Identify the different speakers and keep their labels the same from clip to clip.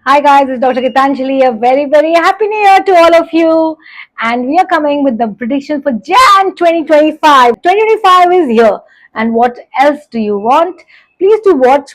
Speaker 1: Hi guys, it's Dr. Gitanjali. A very happy new year to all of you. And we are coming with the prediction for Jan 2025. 2025 is here. And what else do you want? Please do watch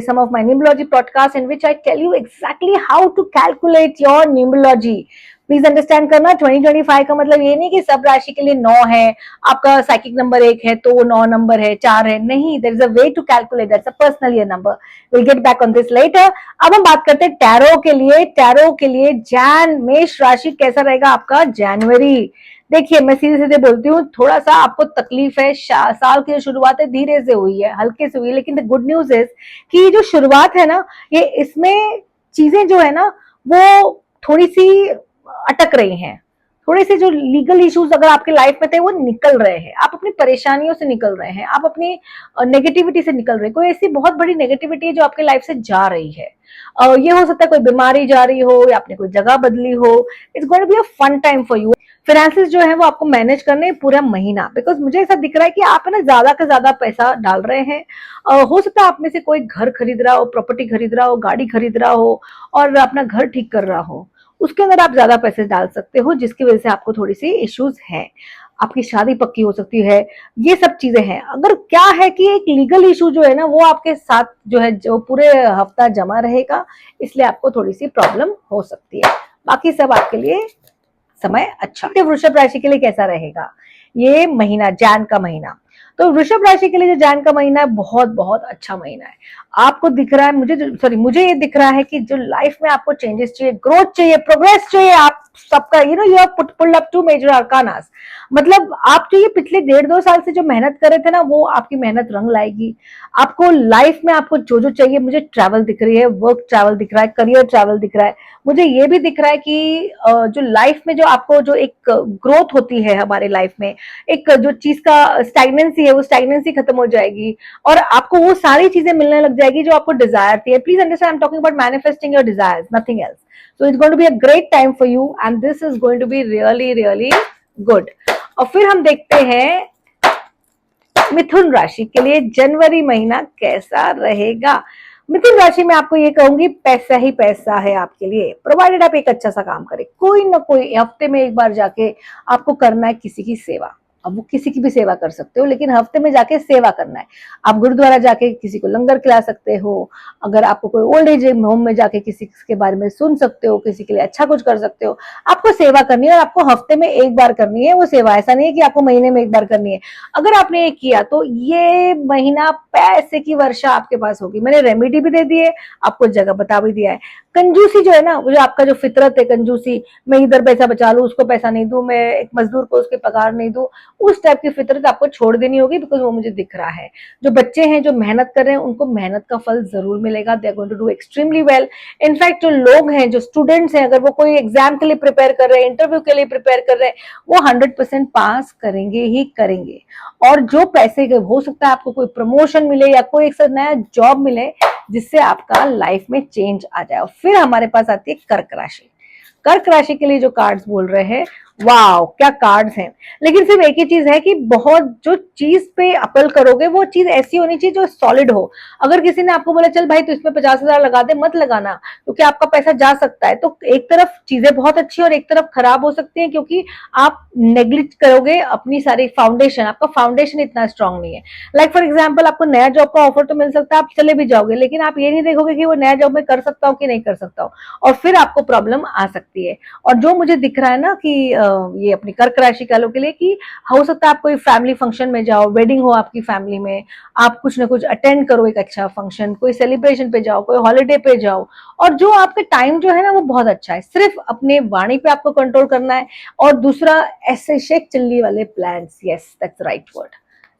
Speaker 1: some of my numerology podcasts in which I tell you exactly how to calculate your numerology. Please understand करना 2025 का मतलब ये नहीं कि सब राशि के लिए 9 है, आपका साइकिक नंबर 1 है तो वो 9 नंबर है, 4 है, नहीं, there is a way to calculate, that's a personal year number. Will get back on this later. अब हम बात करते हैं टैरो के लिए. टैरो के लिए जैन मेष राशि कैसा रहेगा आपका जनवरी. देखिए मैं सीधे सीधे बोलती हूँ, थोड़ा सा आपको तकलीफ है. साल की जो शुरुआत है धीरे से हुई है, हल्के से हुई है, लेकिन द गुड न्यूज इज कि ये जो शुरुआत है ना, ये इसमें चीजें जो है ना वो थोड़ी सी अटक रही हैं. थोड़े से जो लीगल इश्यूज अगर आपके लाइफ में थे वो निकल रहे हैं, आप अपनी परेशानियों से निकल रहे हैं, आप अपनी नेगेटिविटी से निकल रहे हैं. कोई ऐसी बहुत बड़ी नेगेटिविटी है जो आपके लाइफ से जा रही है. ये हो सकता है कोई बीमारी जा रही हो या आपने कोई जगह बदली हो. It's going to be a fun time for you. Finances जो है वो आपको मैनेज करने पूरा महीना, बिकॉज मुझे ऐसा दिख रहा है कि आप है ना ज्यादा का ज्यादा पैसा डाल रहे हैं. हो सकता है आप में से कोई घर खरीद रहा हो, प्रॉपर्टी खरीद रहा हो, गाड़ी खरीद रहा हो और अपना घर ठीक कर रहा हो. उसके अंदर आप ज्यादा पैसे डाल सकते हो जिसकी वजह से आपको थोड़ी सी इश्यूज हैं. आपकी शादी पक्की हो सकती है. ये सब चीजें हैं. अगर क्या है कि एक लीगल इशू जो है ना वो आपके साथ जो है जो पूरे हफ्ता जमा रहेगा, इसलिए आपको थोड़ी सी प्रॉब्लम हो सकती है. बाकी सब आपके लिए समय अच्छा. वृषभ राशि के लिए कैसा रहेगा ये महीना, जैन का महीना? तो वृषभ राशि के लिए जो जैन का महीना है बहुत बहुत अच्छा महीना है. आपको दिख रहा है, मुझे ये दिख रहा है कि जो लाइफ में आपको चेंजेस चाहिए, ग्रोथ चाहिए, प्रोग्रेस चाहिए, आप सबका you have pulled up 2 major arcanas. मतलब आप जो ये पिछले 1.5-2 साल से जो मेहनत कर रहे थे ना, वो आपकी मेहनत रंग लाएगी. आपको लाइफ में आपको जो जो चाहिए, मुझे ट्रैवल दिख रही है, वर्क ट्रैवल दिख रहा है, करियर ट्रैवल दिख रहा है. मुझे ये भी दिख रहा है कि जो लाइफ में जो आपको जो एक ग्रोथ होती है हमारे लाइफ में, एक जो चीज का स्टैग्नेंसी है वो स्टैग्नेंसी खत्म हो जाएगी और आपको वो सारी चीजें मिलने लग जाएगी जो आपको डिजायर थी. Please understand, I am talking about manifesting your desires, nothing else. So it's going to be a great time for you and this is going to be really good. और फिर हम देखते हैं मिथुन राशि के लिए जनवरी महीना कैसा रहेगा. मिथुन राशि में आपको ये कहूंगी, पैसा ही पैसा है आपके लिए, प्रोवाइडेड आप एक अच्छा सा काम करें. कोई ना कोई हफ्ते में एक बार जाके आपको करना है किसी की सेवा. अब वो किसी की भी सेवा कर सकते हो, लेकिन हफ्ते में जाके सेवा करना है. आप गुरुद्वारा जाके किसी को लंगर खिला सकते हो. अगर आपको कोई ओल्ड एज होम में जाके किसी के बारे में सुन सकते हो, किसी के लिए अच्छा कुछ कर सकते हो. आपको सेवा करनी है और आपको हफ्ते में एक बार करनी है वो सेवा. ऐसा नहीं है कि आपको महीने में एक बार करनी है. अगर आपने ये किया तो ये महीना पैसे की वर्षा आपके पास होगी. मैंने रेमेडी भी दे दी है, आपको जगह बता भी दिया है. कंजूसी जो है ना, वो जो आपका जो फितरत है कंजूसी, मैं इधर पैसा बचा लूं, उसको पैसा नहीं दूं, मैं एक मजदूर को उसके पगार नहीं दूं, उस टाइप की फितरत आपको छोड़ देनी होगी. बिकॉज वो मुझे दिख रहा है. जो बच्चे हैं जो मेहनत कर रहे हैं उनको मेहनत का फल जरूर मिलेगा. They are going to do extremely well. In fact जो लोग हैं, जो स्टूडेंट्स हैं, अगर वो कोई एग्जाम के लिए प्रिपेयर कर रहे हैं, इंटरव्यू के लिए प्रिपेयर कर रहे हैं, वो 100% पास करेंगे ही करेंगे. और जो पैसे हो सकता है आपको कोई प्रमोशन मिले या कोई एक नया जॉब मिले जिससे आपका लाइफ में चेंज आ जाए. फिर हमारे पास आती है कर्क राशि. कर्क राशि के लिए जो कार्ड्स बोल रहे हैं, वाओ क्या कार्ड्स हैं. लेकिन सिर्फ एक ही चीज है कि बहुत जो चीज पे अपल करोगे वो चीज ऐसी होनी चाहिए जो सॉलिड हो. अगर किसी ने आपको बोला चल भाई तू इसमें 50,000 लगा दे, मत लगाना, क्योंकि आपका पैसा जा सकता है. तो एक तरफ चीजें बहुत अच्छी और एक तरफ खराब हो सकती है, क्योंकि आप नेग्लेक्ट करोगे अपनी सारी फाउंडेशन. आपका फाउंडेशन इतना स्ट्रांग नहीं है. लाइक फॉर एग्जाम्पल, आपको नया जॉब का ऑफर तो मिल सकता है, आप चले भी जाओगे, लेकिन आप ये नहीं देखोगे कि वो नया जॉब में कर सकता हूँ कि नहीं कर सकता हूँ, और फिर आपको प्रॉब्लम आ सकती है. और जो मुझे दिख रहा है ना कि ये अपनी कर्क राशि वालों के लिए कि हो सकता है आप कोई फैमिली फंक्शन में जाओ, वेडिंग हो आपकी फैमिली में, आप कुछ ना कुछ अटेंड करो, एक अच्छा फंक्शन, कोई सेलिब्रेशन पे जाओ, कोई हॉलिडे पे जाओ. और जो आपका टाइम जो है ना वो बहुत अच्छा है. सिर्फ अपने वाणी पे आपको कंट्रोल करना है. और दूसरा, ऐसे शेख चिल्ली वाले plans, yes that's right word,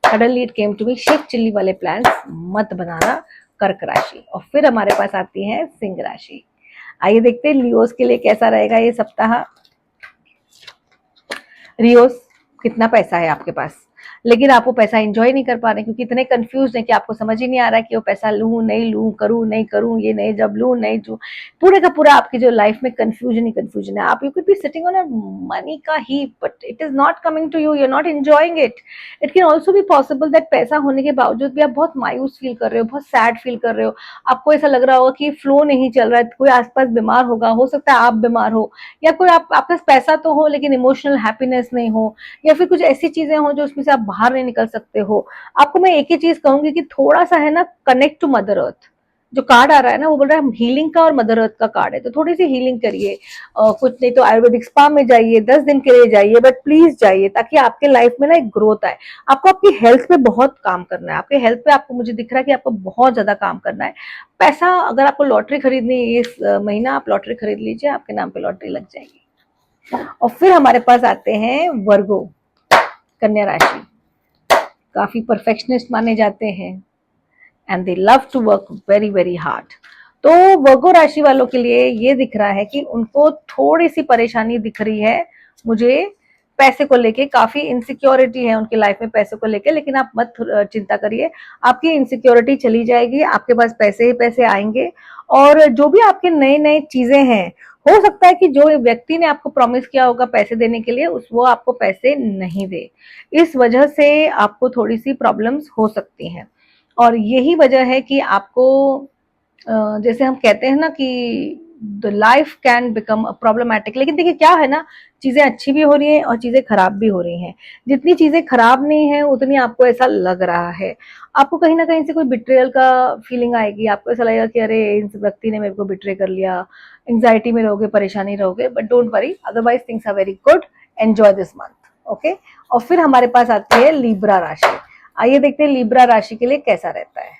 Speaker 1: suddenly it came to me, Sheikh Chilli वाले प्लान्स मत बनाना कर्क राशि. और फिर हमारे पास आती है सिंह राशि. आइए देखते हैं लियोस के लिए कैसा रहेगा ये सप्ताह. रियोस, कितना पैसा है आपके पास? लेकिन आप वो पैसा एंजॉय नहीं कर पा रहे क्योंकि इतने कंफ्यूज हैं कि आपको समझ ही नहीं आ रहा है कि वो पैसा लूं नहीं लूं, करूं नहीं करूं, ये नहीं जब लूं नहीं जो पूरे का पूरा आपकी जो लाइफ में कंफ्यूजन ही कंफ्यूजन है। आप you could be sitting on a money का heap but it is not coming to you, you are not enjoying it. It can also be possible that पैसा होने के बावजूद भी आप बहुत मायूस फील कर रहे हो, बहुत सैड फील कर रहे हो, आपको ऐसा लग रहा होगा कि फ्लो नहीं चल रहा है, कोई आसपास बीमार होगा, हो सकता है आप बीमार हो, या कोई आपके पास पैसा तो हो लेकिन इमोशनल हैप्पीनेस नहीं हो, या फिर कुछ ऐसी चीजें हो जो उसमें से आप बाहर नहीं निकल सकते हो। आपको मैं एक ही चीज कहूंगी कि थोड़ा सा है ना, कनेक्ट टू मदर अर्थ। जो कार्ड आ रहा है ना वो बोल रहा है हीलिंग का और मदर अर्थ का कार्ड है, तो थोड़ी सी हीलिंग करिए। कुछ नहीं तो आयुर्वेदिक स्पा में जाइए, 10 दिन के लिए जाइए, बट प्लीज जाइए ताकि आपके लाइफ में ना एक ग्रोथ आए। आपको आपकी हेल्थ पे बहुत काम करना है, आपके हेल्थ पे आपको मुझे दिख रहा है कि आपको बहुत ज्यादा काम करना है। पैसा अगर आपको लॉटरी खरीदनी है इस महीना, आप लॉटरी खरीद लीजिए, आपके नाम पे लॉटरी लग जाएगी। और फिर हमारे पास आते हैं वर्गो, कन्या राशि। काफी परफेक्शनिस्ट माने जाते हैं and they love to work very very hard. तो वर्गो राशि वालों के लिए ये दिख रहा है कि उनको थोड़ी सी परेशानी दिख रही है मुझे, पैसे को लेके काफी इनसिक्योरिटी है उनकी लाइफ में पैसे को लेके, लेकिन आप मत चिंता करिए, आपकी इनसिक्योरिटी चली जाएगी, आपके पास पैसे ही पैसे आएंगे। और जो भी आपके नए नए चीजें हैं, हो सकता है कि जो व्यक्ति ने आपको प्रॉमिस किया होगा पैसे देने के लिए उस वो आपको पैसे नहीं दे, इस वजह से आपको थोड़ी सी प्रॉब्लम्स हो सकती हैं। और यही वजह है कि आपको जैसे हम कहते हैं ना कि the life can become problematic, लेकिन देखिए क्या है ना, चीजें अच्छी भी हो रही हैं और चीजें खराब भी हो रही हैं। जितनी चीजें खराब नहीं है उतनी आपको ऐसा लग रहा है, आपको कहीं ना कहीं से कोई बिट्रेयल का फीलिंग आएगी, आपको ऐसा लगेगा कि अरे इस व्यक्ति ने मेरे को बिट्रे कर लिया, एंग्जाइटी में रहोगे, परेशानी रहोगे, but don't worry, otherwise things are very good, enjoy this month. Okay. और फिर हमारे पास आती है लिब्रा राशि। आइए देखते हैं लिब्रा राशि के लिए कैसा रहता है।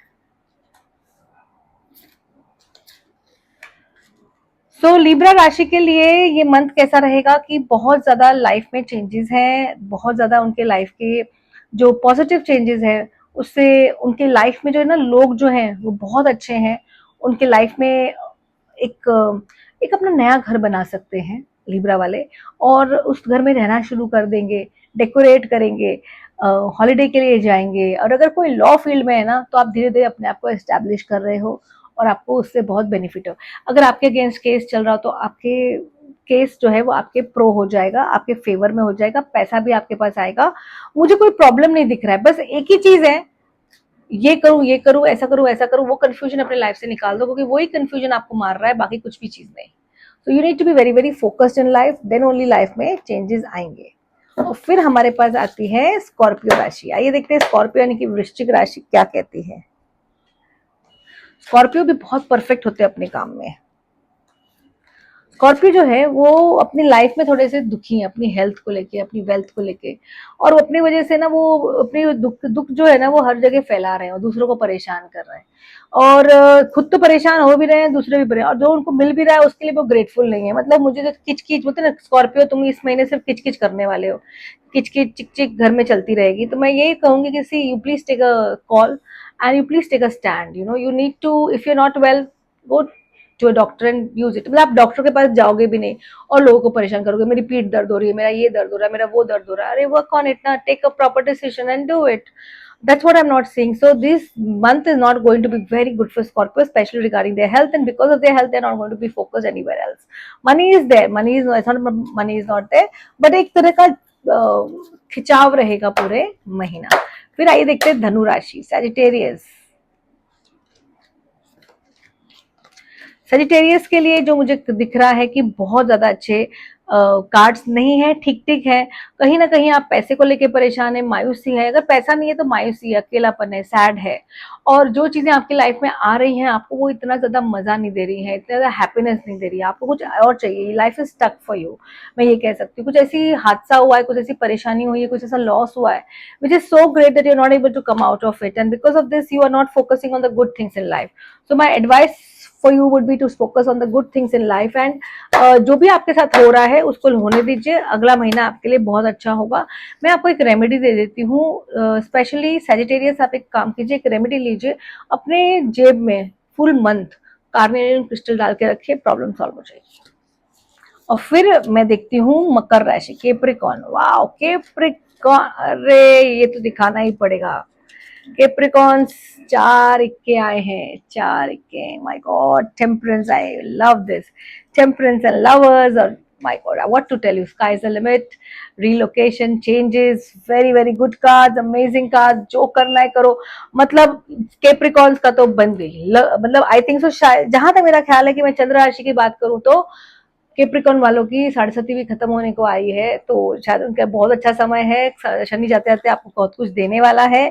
Speaker 1: सो लिब्रा राशि के लिए ये मंथ कैसा रहेगा कि बहुत ज्यादा लाइफ में चेंजेस हैं, बहुत ज्यादा उनके लाइफ के जो पॉजिटिव चेंजेस हैं उससे उनके लाइफ में जो है ना, लोग जो हैं वो बहुत अच्छे हैं, उनके लाइफ में एक एक अपना नया घर बना सकते हैं लिब्रा वाले, और उस घर में रहना शुरू कर देंगे, डेकोरेट करेंगे, हॉलीडे के लिए जाएंगे। और अगर कोई लॉ फील्ड में है ना तो आप धीरे धीरे अपने आप को एस्टैब्लिश कर रहे हो और आपको उससे बहुत बेनिफिट हो। अगर आपके अगेंस्ट केस चल रहा हो तो आपके केस जो है वो आपके प्रो हो जाएगा, आपके फेवर में हो जाएगा, पैसा भी आपके पास आएगा। मुझे कोई प्रॉब्लम नहीं दिख रहा है, बस एक ही चीज है, ये करूं ऐसा करूं, वो कंफ्यूजन अपने लाइफ से निकाल दो क्योंकि वही कंफ्यूजन आपको मार रहा है, बाकी कुछ भी चीज नहीं। तो you need to be very very focused in life, then only life में चेंजेस आएंगे। और फिर हमारे पास आती है स्कॉर्पियो राशि। आइए देखते हैं स्कॉर्पियो यानी कि वृश्चिक राशि क्या कहती है। स्कॉर्पियो भी बहुत परफेक्ट होते हैं अपने काम में। स्कॉर्पियो जो है वो अपनी लाइफ में थोड़े से दुखी हैं अपनी हेल्थ को लेके, अपनी वेल्थ को लेके, और अपनी वजह से ना वो अपनी दुख दुख जो है ना वो हर जगह फैला रहे हैं और दूसरों को परेशान कर रहे हैं, और खुद तो परेशान हो भी रहे हैं, दूसरे भी परेशान, और जो उनको मिल भी रहा है उसके लिए वो ग्रेटफुल नहीं है। मतलब मुझे जो किच किच बोलते हैं ना, स्कॉर्पियो तुम इस महीने सिर्फ किच किच करने वाले हो, किच किच चिक चिक घर में चलती रहेगी। तो मैं यही कहूंगी कि see you please take a call and you please take a stand, you know you need to, if you are not well, go to doctor and use it. मतलब आप डॉक्टर के पास जाओगे भी नहीं और लोगों को परेशान करोगे, मेरी पीठ दर्द हो रही है, मेरा ये दर्द हो रहा है, मेरा वो दर्द हो रहा है, अरे वर्क ऑन इट ना, take a proper decision and do it. That's what I'm not saying. So this month is not going to be very good for Scorpio, especially regarding their health, and because of their health, they're not going to be focused anywhere else. Money is there, it's not money is not there, but एक तरह का खिंचाव रहेगा पूरे महीना। फिर आइए देखते हैं धनु राशि, सैजिटेरियस। सजिटेरियस के लिए जो मुझे दिख रहा है कि बहुत ज्यादा अच्छे कार्ड्स नहीं है, ठीक ठीक है। कहीं ना कहीं आप पैसे को लेके परेशान है, मायूसी है, अगर पैसा नहीं है तो मायूसी है, अकेलापन है, सैड है, और जो चीजें आपकी लाइफ में आ रही हैं आपको वो इतना ज्यादा मजा नहीं दे रही है, इतना ज्यादा हैप्पीनेस नहीं दे रही है, आपको कुछ और चाहिए, life is stuck for you. मैं ये कह सकती हूँ कुछ ऐसी हादसा हुआ है, कुछ ऐसी परेशानी हुई है, कुछ ऐसा लॉस हुआ है which is so great that you are not able to come out of it, and because of this you are not focusing on the good things in life. So my advice for you would be to focus on the good things in life, and जो भी आपके साथ हो रहा है उसको होने दीजिए, अगला महीना आपके लिए बहुत अच्छा होगा। मैं आपको एक रेमेडी दे देती हूँ, स्पेशली सैजिटेरियस, आप एक काम कीजिए, एक रेमेडी लीजिए, अपने जेब में फुल मंथ कार्नियन क्रिस्टल डाल के रखिए, प्रॉब्लम सॉल्व हो जाएगी। और फिर मैं देखती हूँ मकर राशि, केप्रिकॉन। वाओ, अरे ये तो दिखाना ही पड़ेगा। कैप्रिकॉन्स 4 इक्के आए हैं, 4 इक्के, my god. Temperance, I love this. Temperance and lovers, और my god what to tell you, sky is the limit, relocation, changes, very very good cards, amazing card, जो करना है करो। मतलब कैप्रिकॉन्स का तो बन गई, मतलब आई थिंक सो, शायद जहां तक मेरा ख्याल है कि मैं चंद्र राशि की बात करूं तो कैप्रिकॉन वालों की 7.5 भी खत्म होने को आई है, तो शायद उनका बहुत अच्छा समय है। शनि जाते जाते आपको बहुत कुछ देने वाला है।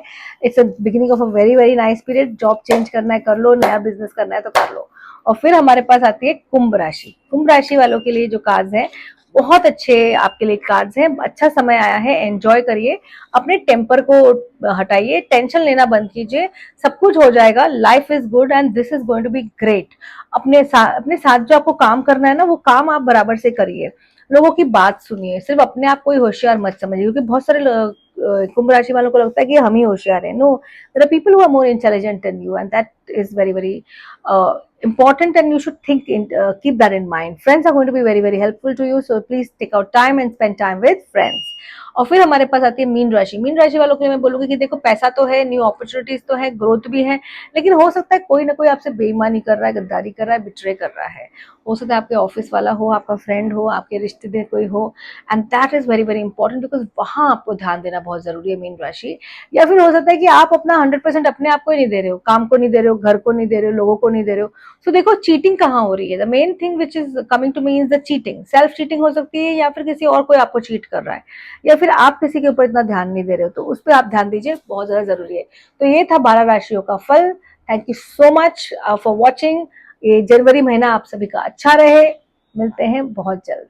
Speaker 1: It's a beginning of a very very nice period. Job change करना है कर लो, नया बिजनेस करना है तो कर लो। और फिर हमारे पास आती है कुंभ राशि। कुंभ राशि वालों के लिए जो कार्ड्स हैं, बहुत अच्छे आपके लिए कार्ड्स हैं। अच्छा समय आया है, एंजॉय करिए, अपने टेम्पर को हटाइए, टेंशन लेना बंद कीजिए, सब कुछ हो जाएगा। Life is good and this is going to be great. अपने साथ जो आपको काम करना है ना, वो काम आप बराबर से करिए। लोगों की बात सुनिए, सिर्फ अपने आप को ही होशियार मत समझिए, क्योंकि बहुत सारे कुंभ राशि वालों को लगता है कि हम ही होशियार हैं। No, there are people who are more intelligent than you, and that is very very important, and you should keep that in mind. Friends are going to be very very helpful to you, so please take out time and spend time with friends. और फिर हमारे पास आती है mean राशि। Mean राशि वालों के लिए मैं बोलूंगी कि देखो, पैसा तो है, न्यू अपॉर्चुनिटीज तो है, ग्रोथ भी है, लेकिन हो सकता है कोई ना कोई आपसे बेईमानी कर रहा है, गद्दारी कर रहा है, बिट्रे कर रहा है। हो सकता है आपके ऑफिस वाला हो, आपका फ्रेंड हो, आपके रिश्तेदार कोई हो, and that is very very important, because वहां आपको ध्यान देना बहुत जरूरी है, मीन राशि। या फिर हो सकता है कि आप अपना 100% अपने आप को ही नहीं दे रहे हो, काम को नहीं दे रहे हो, घर को नहीं दे रहे हो, लोगों को नहीं दे रहे हो। तो देखो, चीटिंग कहाँ हो रही है। The main thing which is coming to me is the cheating. Self cheating हो सकती है, या फिर किसी और कोई आपको चीट कर रहा है, या फिर आप किसी के ऊपर इतना ध्यान नहीं दे रहे हो, तो उस पर आप ध्यान दीजिए, बहुत ज्यादा जरूरी है। तो ये था 12 राशियों का फल। Thank you so much for watching. ये जनवरी महीना आप सभी का अच्छा रहे। मिलते हैं बहुत जल्द।